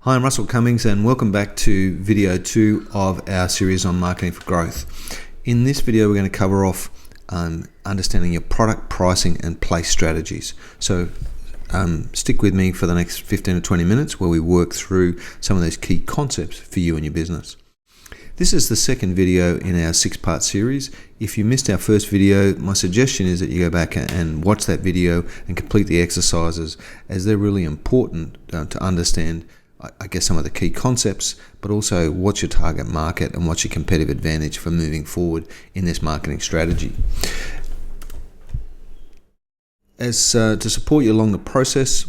Hi, I'm Russell Cummings and welcome back to video 2 of our series on marketing for growth. In this video, we're going to cover off understanding your product pricing and place strategies. So stick with me for the next 15 to 20 minutes where we work through some of those key concepts for you and your business. This is the second video in our 6-part series. If you missed our first video, my suggestion is that you go back and watch that video and complete the exercises, as they're really important to understand some of the key concepts, but also what's your target market and what's your competitive advantage for moving forward in this marketing strategy. As to support you along the process,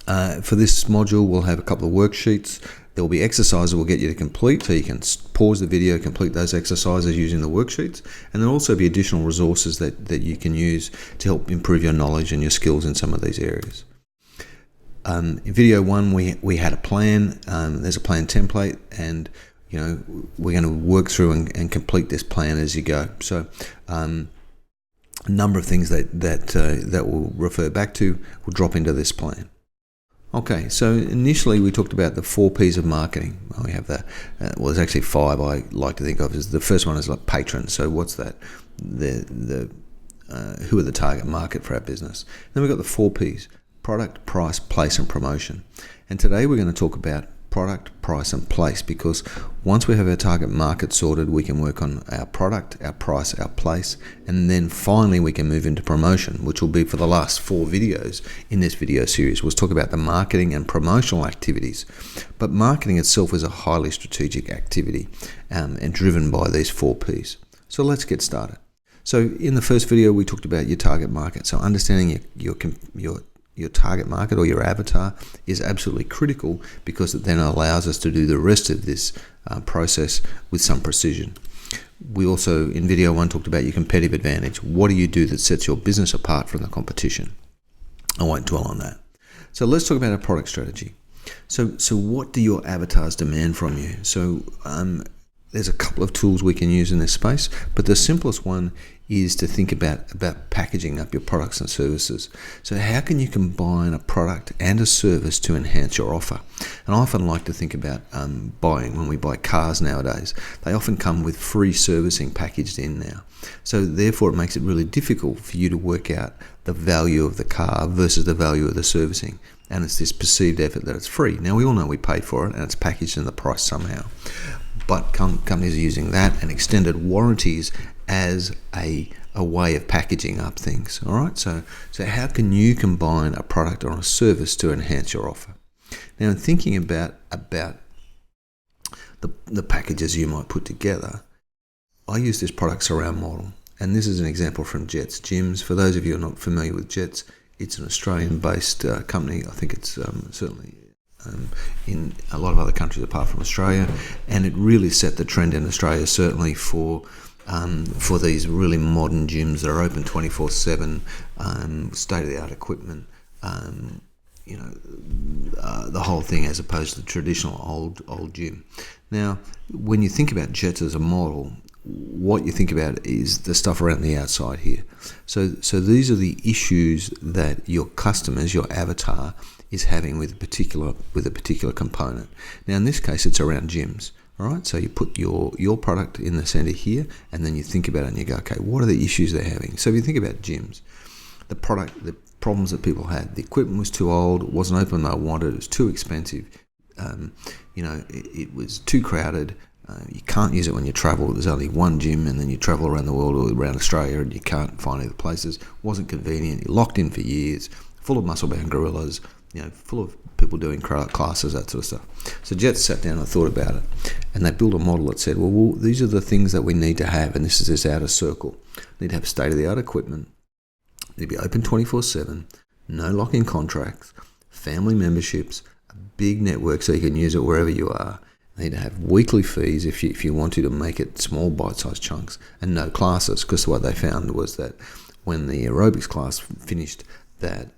for this module, we'll have a couple of worksheets. There will be exercises we'll get you to complete, so you can pause the video, complete those exercises using the worksheets, and there'll also be additional resources that you can use to help improve your knowledge and your skills in some of these areas. In video 1, we had a plan. There's a plan template, and we're going to work through and complete this plan as you go. So a number of things that we'll refer back to will drop into this plan. Okay, so initially we talked about the 4 P's of marketing. Well, we have there's actually 5 I like to think of. The first one is like patrons. So what's that? Who are the target market for our business? Then we've got the 4 P's: product, price, place, and promotion. And today we're going to talk about product, price, and place, because once we have our target market sorted, we can work on our product, our price, our place, and then finally we can move into promotion, which will be for the last 4 videos in this video series. We'll talk about the marketing and promotional activities, but marketing itself is a highly strategic activity and driven by these 4 P's. So let's get started. So in the first video, we talked about your target market. So understanding your target market or your avatar is absolutely critical, because it then allows us to do the rest of this process with some precision. We also, in video 1, talked about your competitive advantage. What do you do that sets your business apart from the competition? I won't dwell on that. So let's talk about our product strategy. So what do your avatars demand from you? So there's a couple of tools we can use in this space, but the simplest one is to think about packaging up your products and services. So how can you combine a product and a service to enhance your offer? And I often like to think about when we buy cars nowadays, they often come with free servicing packaged in now. So therefore it makes it really difficult for you to work out the value of the car versus the value of the servicing. And it's this perceived effort that it's free. Now we all know we pay for it and it's packaged in the price somehow. But companies are using that and extended warranties as a way of packaging up things. All right. So how can you combine a product or a service to enhance your offer? Now, in thinking about the packages you might put together, I use this product surround model, and this is an example from Jets Gyms. For those of you who are not familiar with Jets, it's an Australian-based company. I think it's certainly in a lot of other countries apart from Australia, and it really set the trend in Australia, certainly for these really modern gyms that are open 24/7, state-of-the-art equipment, the whole thing, as opposed to the traditional old gym. Now, when you think about Jets as a model, what you think about is the stuff around the outside here. So these are the issues that your customers, your avatar, is having with a particular component. Now, in this case, it's around gyms. All right, so you put your product in the center here, and then you think about it and you go, okay, what are the issues they're having? So if you think about gyms, the problems that people had, the equipment was too old, it wasn't open when they wanted, it was too expensive, it was too crowded. You can't use it when you travel. There's only one gym, and then you travel around the world or around Australia and you can't find other places. It wasn't convenient. You're locked in for years, full of muscle-bound gorillas, full of people doing classes, that sort of stuff. So Jets sat down and thought about it, and they built a model that said, well, these are the things that we need to have, and this is this outer circle. We need to have state-of-the-art equipment. They need to be open 24/7, no lock-in contracts, family memberships, a big network so you can use it wherever you are. They need to have weekly fees if you want to make it small bite-sized chunks, and no classes, because what they found was that when the aerobics class finished, that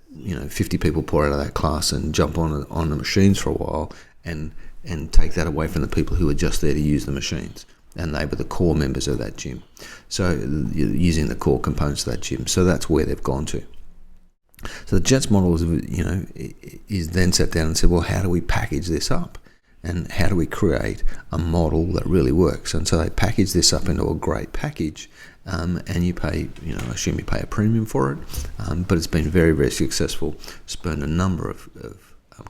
50 people pour out of that class and jump on the machines for a while and take that away from the people who are just there to use the machines, and they were the core members of that gym. So you're using the core components of that gym. So that's where they've gone to. So the JETS model is then set down and said, well, how do we package this up? And how do we create a model that really works? And so they package this up into a great package, and you pay, I assume you pay a premium for it, but it's been very, very successful. Spurned a number of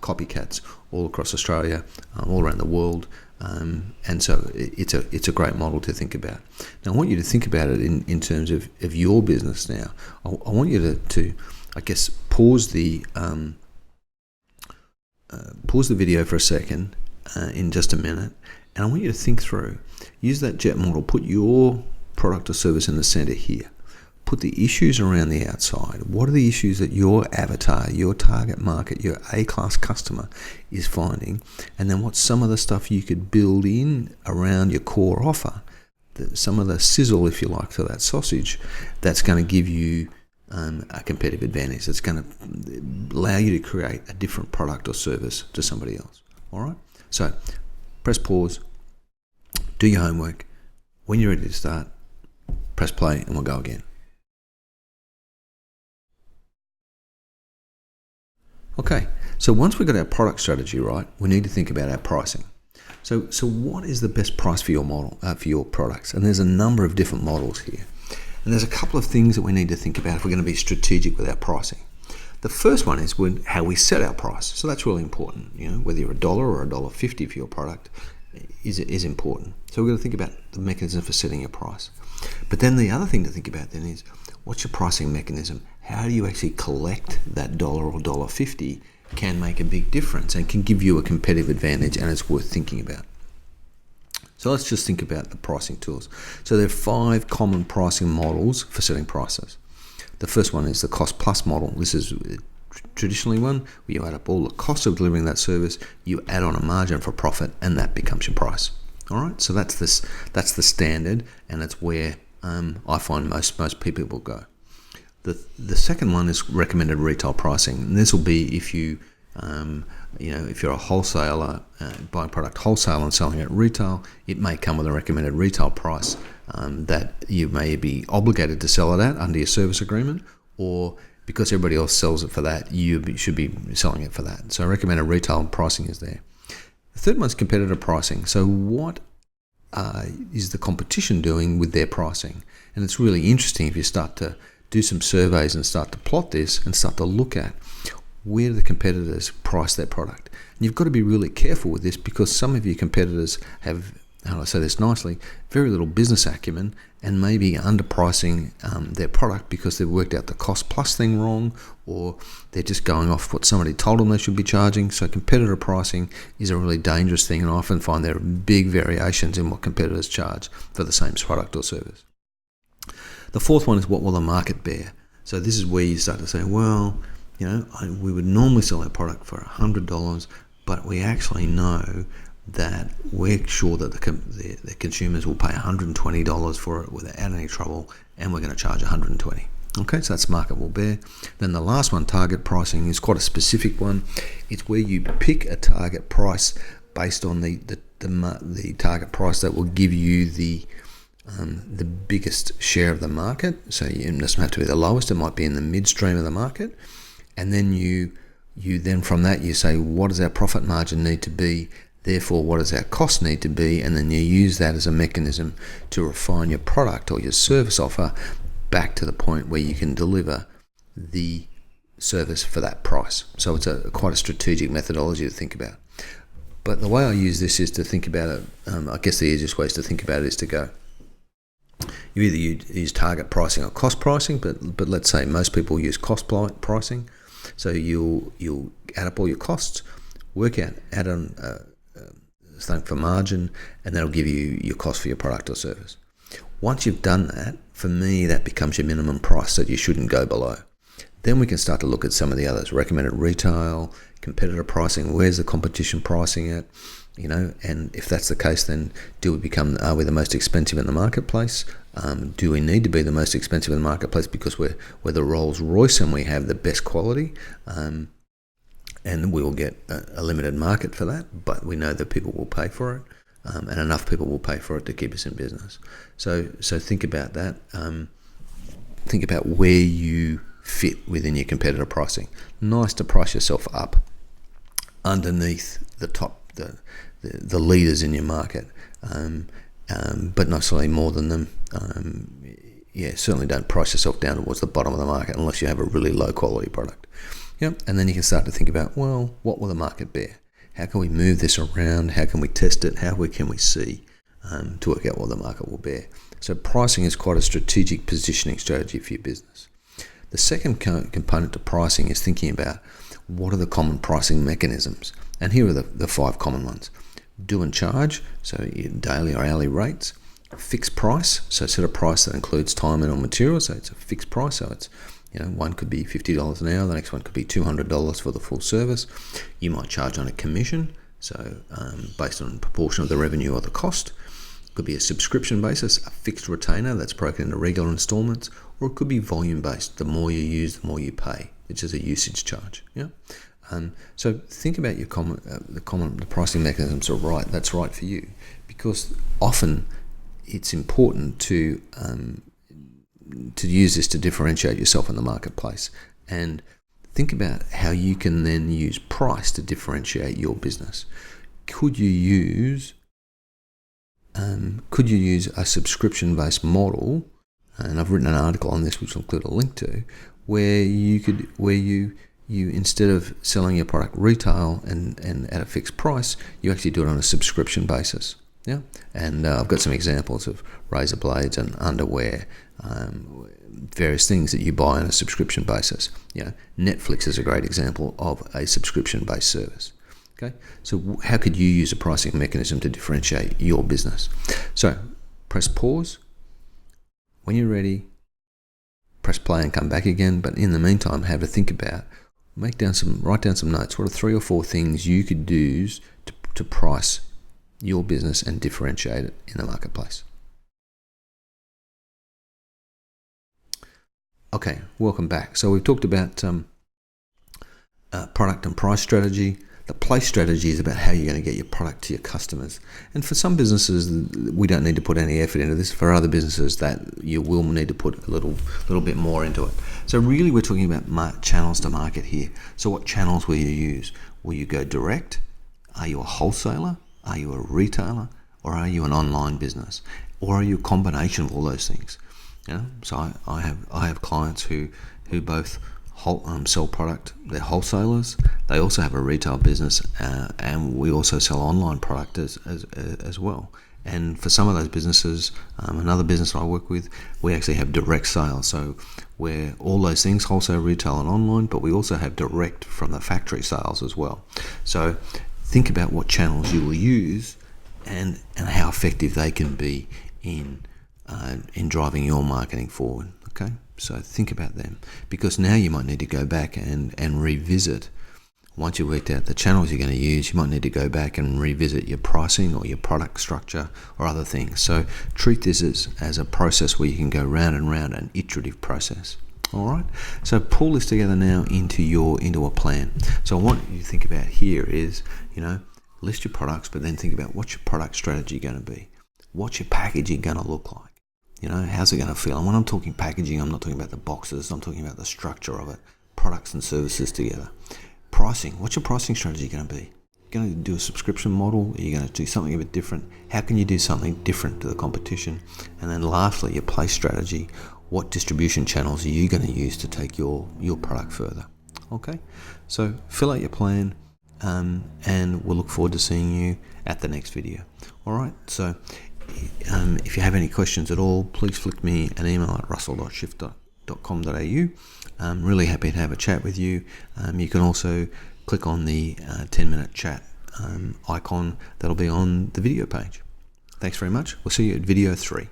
copycats all across Australia, all around the world, and so it's a great model to think about. Now I want you to think about it in terms of your business. Now I want you to I guess pause the video for a second, in just a minute, and I want you to think through. Use that JET model. Put your product or service in the center here. Put the issues around the outside. What are the issues that your avatar, your target market, your A-class customer is finding? And then what's some of the stuff you could build in around your core offer, some of the sizzle, if you like, for that sausage, that's going to give you a competitive advantage. That's going to allow you to create a different product or service to somebody else. All right? So press pause, do your homework. When you're ready to start, press play and we'll go again. Okay, so once we've got our product strategy right, we need to think about our pricing. So what is the best price for your model, for your products? And there's a number of different models here. And there's a couple of things that we need to think about if we're going to be strategic with our pricing. The first one is how we set our price. So that's really important. Whether you're $1 or $1.50 for your product is important. So we've got to think about the mechanism for setting your price. But then the other thing to think about then is, what's your pricing mechanism? How do you actually collect that $1 or $1.50 can make a big difference and can give you a competitive advantage, and it's worth thinking about. So let's just think about the pricing tools. So there are 5 common pricing models for setting prices. The first one is the cost plus model. This is traditionally one where you add up all the costs of delivering that service, you add on a margin for profit, and that becomes your price. All right, so that's the standard, and it's where I find most people will go. The second one is recommended retail pricing, and this will be if you if you're a wholesaler buying product wholesale and selling it at retail, it may come with a recommended retail price that you may be obligated to sell it at under your service agreement, or because everybody else sells it for that, you should be selling it for that. So recommended retail pricing is there. The third one is competitor pricing. So what is the competition doing with their pricing? And it's really interesting if you start to do some surveys and start to plot this and start to look at where do the competitors price their product. And you've got to be really careful with this, because some of your competitors have, how do I say this nicely, very little business acumen and maybe underpricing their product because they've worked out the cost plus thing wrong, or they're just going off what somebody told them they should be charging. So competitor pricing is a really dangerous thing, and I often find there are big variations in what competitors charge for the same product or service. The fourth one is what will the market bear. So this is where you start to say, well, we would normally sell our product for $100, but we actually know that we're sure that the consumers will pay $120 for it without any trouble, and we're going to charge $120. Okay, so that's market will bear. Then the last one, target pricing, is quite a specific one. It's where you pick a target price based on the target price that will give you the biggest share of the market. So it doesn't have to be the lowest, it might be in the midstream of the market. And then you then from that you say, what does our profit margin need to be? Therefore, what does our cost need to be? And then you use that as a mechanism to refine your product or your service offer back to the point where you can deliver the service for that price. So it's quite a strategic methodology to think about. But the way I use this is to think about it, I guess the easiest way is to think about it is to go, you either use target pricing or cost pricing, but let's say most people use cost pricing. So you'll add up all your costs, add on something for margin, and that'll give you your cost for your product or service. Once you've done that, for me, that becomes your minimum price that you shouldn't go below. Then we can start to look at some of the others: recommended retail, competitor pricing. Where's the competition pricing at? And if that's the case, then are we the most expensive in the marketplace? Do we need to be the most expensive in the marketplace because we're the Rolls Royce and we have the best quality? And we will get a limited market for that, but we know that people will pay for it, and enough people will pay for it to keep us in business. So think about that. Think about where you fit within your competitor pricing. Nice to price yourself up underneath the top, the leaders in your market, but not necessarily more than them. Certainly don't price yourself down towards the bottom of the market unless you have a really low quality product. And then you can start to think about, well, what will the market bear? How can we move this around? How can we test it? How can we see to work out what the market will bear? So pricing is quite a strategic positioning strategy for your business. The second component to pricing is thinking about what are the common pricing mechanisms. And here are the 5 common ones. Do and charge, so your daily or hourly rates. Fixed price, so set a price that includes time and or material, so it's a fixed price, so it's one could be $50 an hour, the next one could be $200 for the full service. You might charge on a commission, so based on proportion of the revenue or the cost. It could be a subscription basis, a fixed retainer that's broken into regular installments, or it could be volume based. The more you use, the more you pay, which is a usage charge. So think about your the pricing mechanisms are right. That's right for you, because often it's important to use this to differentiate yourself in the marketplace, and think about how you can then use price to differentiate your business. Could you use a subscription-based model? And I've written an article on this, which will include a link to, where you instead of selling your product retail and at a fixed price, you actually do it on a subscription basis. And I've got some examples of razor blades and underwear, various things that you buy on a subscription basis. Netflix is a great example of a subscription-based service. Okay, so how could you use a pricing mechanism to differentiate your business? So press pause. When you're ready, press play and come back again. But in the meantime, have a think about, write down some notes. What are 3 or 4 things you could do to price your business and differentiate it in the marketplace? Okay, welcome back. So we've talked about product and price strategy. The place strategy is about how you're going to get your product to your customers. And for some businesses, we don't need to put any effort into this. For other businesses, that you will need to put a little bit more into it. So really, we're talking about channels to market here. So what channels will you use? Will you go direct? Are you a wholesaler? Are you a retailer? Or are you an online business? Or are you a combination of all those things? So I have clients who both sell product. They're wholesalers. They also have a retail business, and we also sell online product as well. And for some of those businesses, another business I work with, we actually have direct sales. So we're all those things, wholesale, retail, and online, but we also have direct from the factory sales as well. So think about what channels you will use and how effective they can be in driving your marketing forward. Okay, so think about them, because now you might need to go back and revisit. Once you've worked out the channels you're going to use, you might need to go back and revisit your pricing or your product structure or other things. So treat this as a process where you can go round and round, an iterative process. All right. So pull this together now into a plan. So what you think about here is, list your products, but then think about what's your product strategy going to be. What's your packaging going to look like? How's it going to feel? And when I'm talking packaging, I'm not talking about the boxes. I'm talking about the structure of it, products and services together. Pricing. What's your pricing strategy going to be? Going to do a subscription model? Are you going to do something a bit different? How can you do something different to the competition? And then lastly, your place strategy. What distribution channels are you going to use to take your product further? Okay, so fill out your plan, and we'll look forward to seeing you at the next video. All right, so if you have any questions at all, please flick me an email at russell.shift.com.au. I'm really happy to have a chat with you. You can also click on the 10-minute chat icon that'll be on the video page. Thanks very much. We'll see you at video 3.